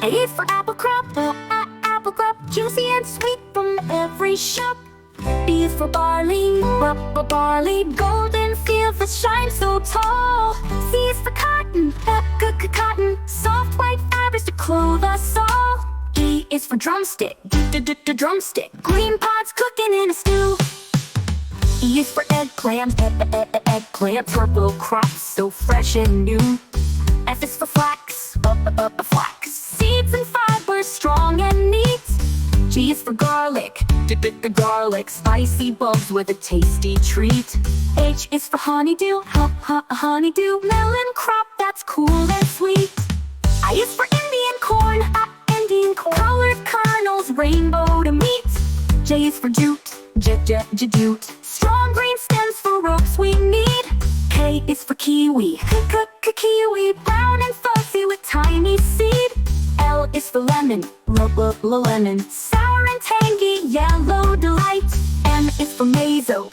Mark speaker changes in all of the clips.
Speaker 1: A is for apple crop, apple crop, juicy and sweet from every shop. B is for barley, barley, golden fields that shine so tall. C is for cotton, cotton, soft white fibers to clothe us all. E is for drumstick, drumstick, green pods cooking in a stew. E is for eggplant, eggplant, purple crops so fresh and new. F is for flax, flax, seeds and fibers strong and neat. G is for garlic, garlic, spicy bulbs with a tasty treat. H is for honeydew, honeydew, melon crop that's cool and sweet. I is for Indian corn, Indian corn, colored kernels, rainbow to meet. J is for jute, jute, strong green stems for ropes we need. K is for kiwi, kiwi, brown and fuzzy with tiny seed. L is for lemon, lemon, sour and tangy, yellow delight. M is for mazo,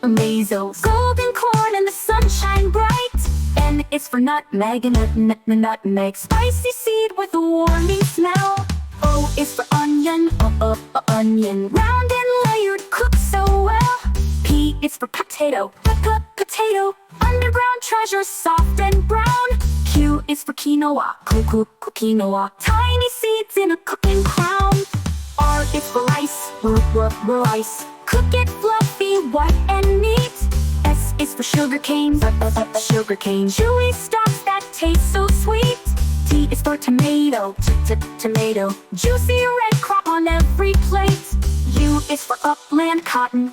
Speaker 1: mazo, golden corn and the sunshine bright. N is for nutmeg, nutmeg, spicy seed with a warming smell. O is for onion, onion, round and layered, cooked so well. P is for potato, potato, underground treasure, soft and brown. Q is for quinoa, quinoa, tiny seeds in a cooking crown. R is for rice, rice, cook it fluffy, white and neat. S is for sugarcane, sugarcane, chewy stalks that taste so sweet. T is for tomato, tomato, juicy red crop on every plate. U is for upland cotton,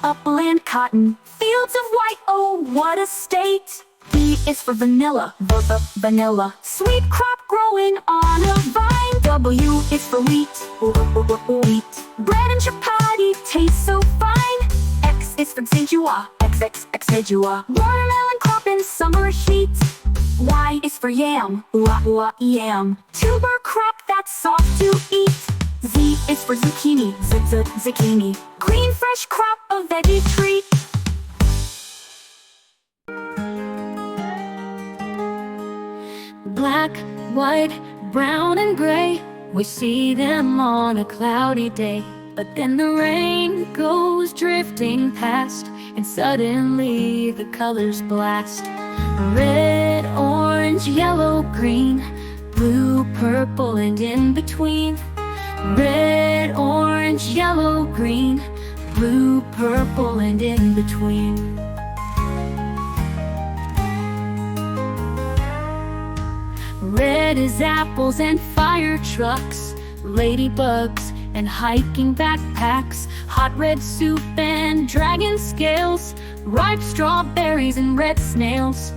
Speaker 1: upland cotton, fields of white, oh what a state. V is for vanilla, vanilla, sweet crop growing on a vine. W is for wheat, wheat, bread and chapati taste so fine. X is for xijua, xijua, watermelon crop in summer heat. Y is for yam, yam, tuber crop that's soft to eat. Z is for zucchini, zucchini, green fresh crop, a veggie treat. Black, white, brown and gray, we see them on a cloudy day. But then the rain goes drifting past, and suddenly the colors blast. Red, orange, yellow, green, blue, purple, and in between. Red, orange, yellow, green, blue, purple, and in between. Red is apples and fire trucks, ladybugs and hiking backpacks, hot red soup and dragon scales, ripe strawberries and red snails.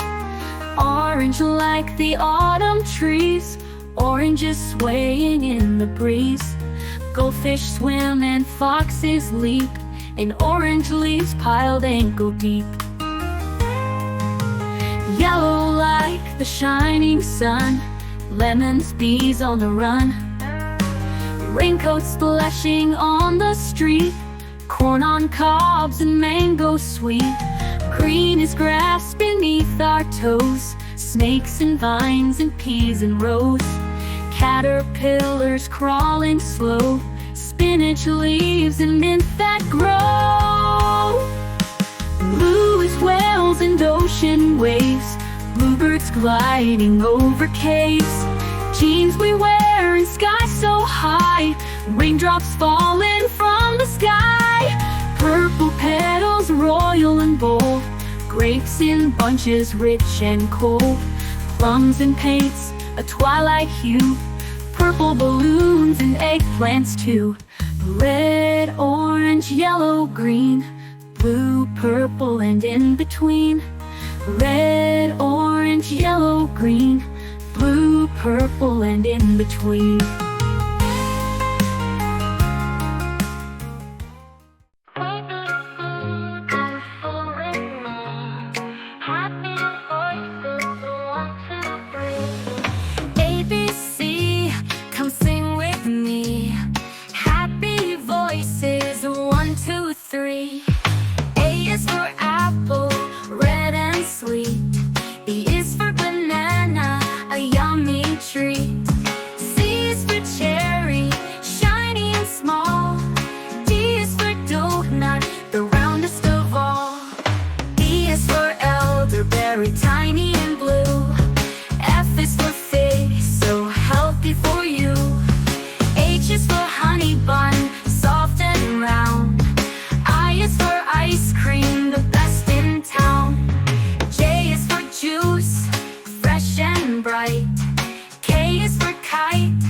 Speaker 1: Orange like the autumn trees, oranges swaying in the breeze. Goldfish swim and foxes leap, in orange leaves piled ankle deep. Yellow like the shining sun, lemons, bees on the run. Raincoats splashing on the street, corn on cobs and mango sweet. Green is grass beneath our toes, snakes and vines and peas and rose. Caterpillars crawling slow, spinach leaves and mint that grow. Blue is whales and ocean waves, bluebirds gliding over caves. Jeans we wear in sky so high, raindrops falling from the sky. Purple petals royal and bold, grapes in bunches rich and cold. Plums and paints a twilight hue, purple balloons and eggplants too. Red, orange, yellow, green, blue, purple, and in between. Red, orange, yellow, green, blue, purple, and in between. ABC, come sing with me. Happy voices, 1, 2, 3. A is for apple, red and sweet. B is for banana, a yummy treat. tiny and blue. F is for fig, so healthy for you. H is for honey bun, soft and round. I is for ice cream, the best in town. J is for juice, fresh and bright. K is for kite,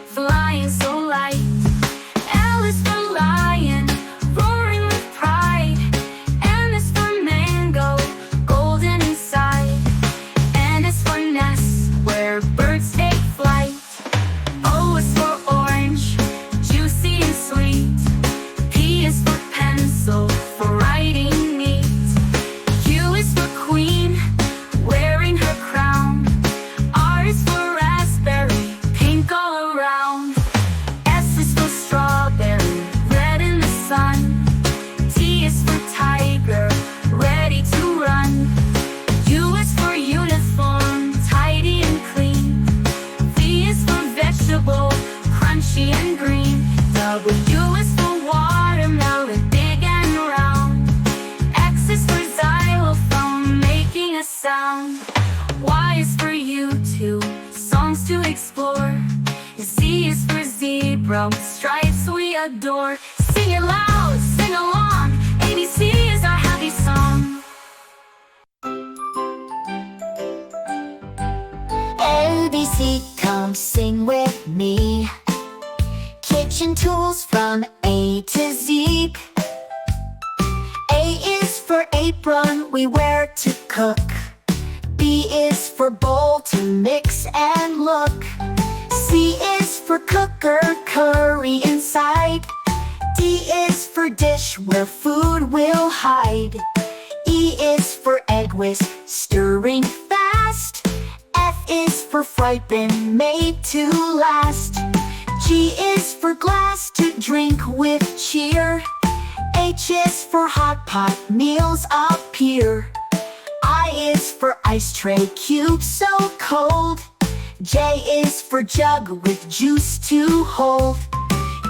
Speaker 1: flying so light. L is for lion, roaring with pride. M is for mango, golden inside. N is for nest, where birds take flight. O is for orange, juicy and sweet. P is for pencil, for writing neat. Q is for queen, wearing her crown. R is for raspberry, pink all around. S is for strawberry, red in the sun. T is for tiger, ready to run. U is for uniform, tidy and clean. V is for vegetable, crunchy and green. W is for watermelon, big and round. X is for xylophone, making a sound. Y is for YouTube, songs to explore. Z is for zebra, with stripes we adore. Sing it loud, sing along, ABC is our happy song. ABC, come sing with me. Kitchen tools from A to Z. A is for apron, we wear to cook. B is for bowl, to mix and look. C is for cooker, curry inside. D is for dish, where food will hide. E is for egg whisk, stirring fast. F is for fry pan, made to last. G is for glass, to drink with cheer. H is for hot pot, meals appear. I is for ice tray, cube so cold. J is for jug, with juice to hold.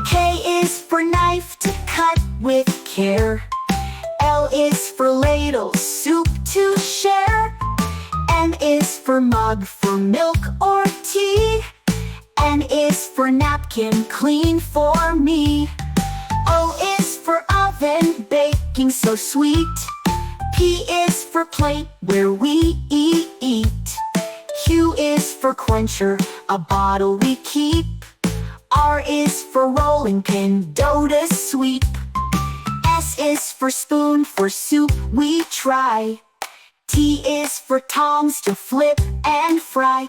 Speaker 1: K is for knife, to cut with care. L is for ladle, soup to share. M is for mug, for milk or tea. N is for napkin, clean for me. O is for oven, baking so sweet. P is for plate, where we eat. Q is for quencher, a bottle we keep. R is for rolling pin, dough to sweep. S is for spoon, for soup we try. T is for tongs, to flip and fry.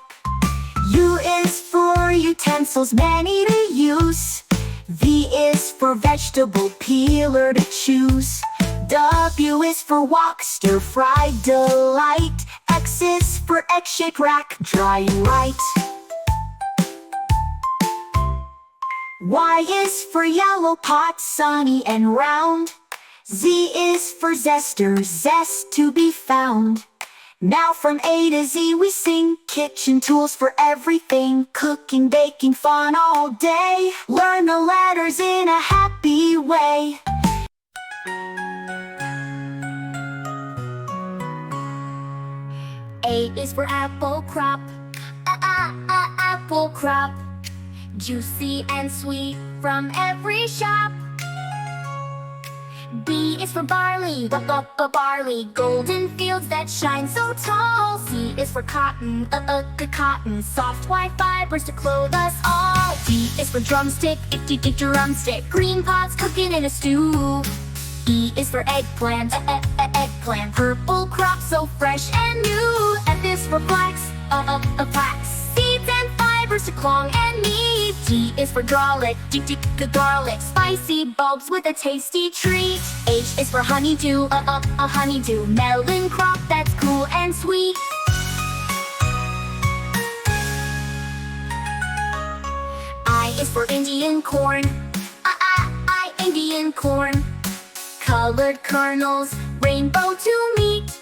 Speaker 1: U is for utensils, many to use. V is for vegetable peeler to choose. W is for wok, stir fry delight. X is for egg shake rack, dry and right. Y is for yellow pot, sunny and round. Z is for zester, zest to be found. Now from A to Z we sing, kitchen tools for everything. Cooking, baking, fun all day. Learn the letters in a happy way. A is for apple crop, apple crop. Juicy and sweet from every shop. B is for barley, barley. Golden fields that shine so tall. C is for cotton, cotton. Soft white fibers to clothe us all. D is for drumstick, drumstick. Green pots cooking in a stew. E is for eggplant, eggplant. Purple crop so fresh and new. F is for flax, flax. Seeds and fibers to clong and knead. G is for garlic, garlic. Spicy bulbs with a tasty treat. H is for honeydew, a honeydew. Melon crop that's cool and sweet. I is for Indian corn, Indian corn. Colored kernels, rainbow to meet.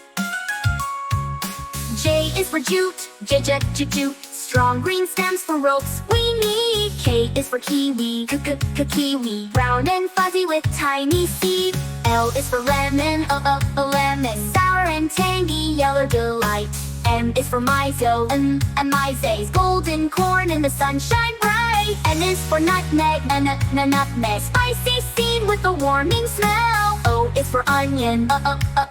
Speaker 1: J is for jute, jute. Strong green stems for ropes we need. K is for kiwi, kiwi. Round and fuzzy with tiny seed. L is for lemon, a lemon. Sour and tangy, yellow delight. M is for miso, and maize, golden corn in the sunshine bright. N is for nutmeg, nutmeg, spicy seed with a warming smell. O is for onion,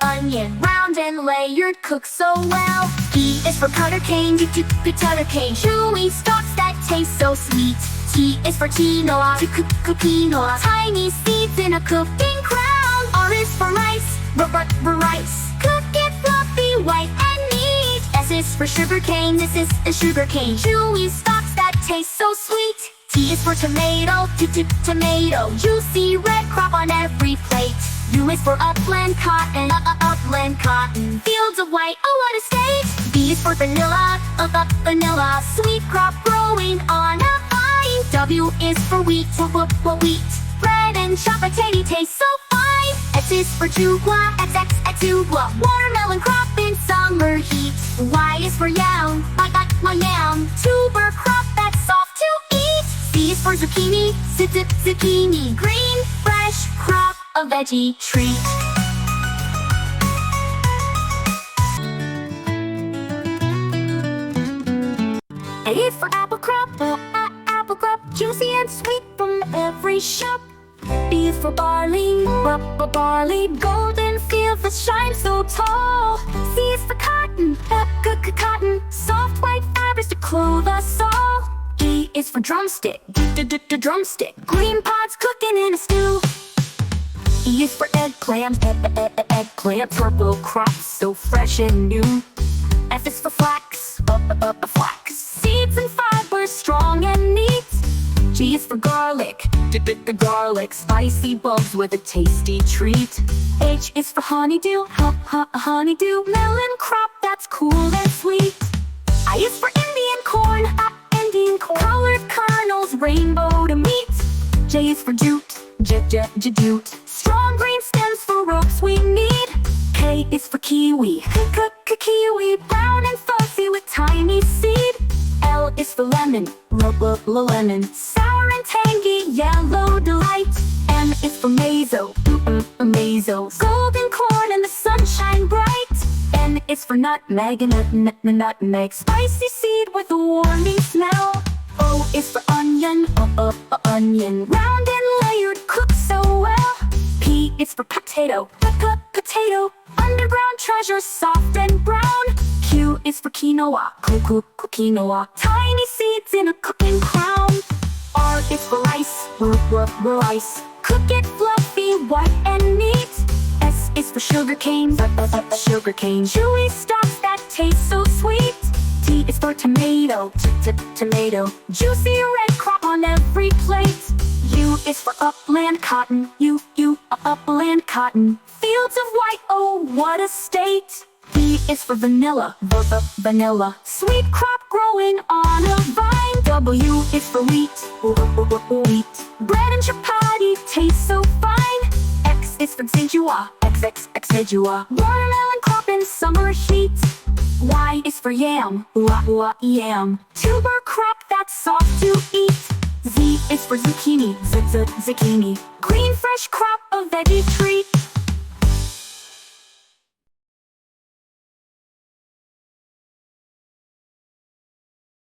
Speaker 1: onion, round and layered, cooked so well. P is for cutter cane, cutter cane, chewy stalks that taste so sweet. T is for quinoa, quinoa, tiny seeds in a cooking crown. R is for rice, rice, cook it fluffy, white and neat. S is for sugar cane, this is a sugar cane, chewy stalks that taste so sweet. T is for tomato, tomato, juicy red crop on every plate. U is for upland cotton, upland cotton, fields of white, oh what a state. V is for vanilla, vanilla, sweet crop growing on a vine. W is for wheat, wheat, bread and chocolate taste so fine. X is for jugua, jugua, watermelon crop in summer heat. Y is for yam, yam, tuber crop that's soft to eat. Z is for zucchini, zucchini, green, fresh crop, a veggie treat. A is for apple crop, apple crop, juicy and sweet from every shop. B is for barley, barley, golden fields that shine so tall. C is for cotton, cotton, soft white fabrics to clothe us all. D is for drumstick, drumstick, green pods cooking in a stew. E is for eggplant, eggplant, purple crops so fresh and new. F is for flax, flax, seeds and fibers strong and neat. G is for garlic, garlic, spicy bulbs with a tasty treat. H is for honeydew, honeydew, melon crop that's cool and sweet. I is for Indian corn, Indian corn, colored kernels, rainbow to meet. J is for jute, jute, strong green stems for ropes we need. K is for kiwi, kiwi, brown and fuzzy with tiny seed. L is for lemon, lemon, sour and tangy, yellow delight. M is for mazo, mazo, golden corn in the sunshine bright. N is for nutmeg, nutmeg, spicy seed with a warming smell. O is for onion, onion, round and layered, cooked so well. P is for potato, potato, underground treasure, soft and brown. Q is for quinoa, quinoa, tiny seeds in a cooking crown. R is for rice, rice, cook it fluffy, white and neat. S is for sugar cane, chewy stalks that taste so sweet. T is for tomato, tomato, juicy red crop on every plate. U is for upland cotton, upland cotton, fields of white, oh what a state. V is for vanilla, vanilla, sweet crop growing on a vine. W is for wheat, wheat, bread and chapati taste so fine. X is for xinjua, xinjua, watermelon crop in summer heat. Y is for yam, yam, tuber crop that's soft to eat. Z is for zucchini, zucchini, green fresh crop, a veggie treat.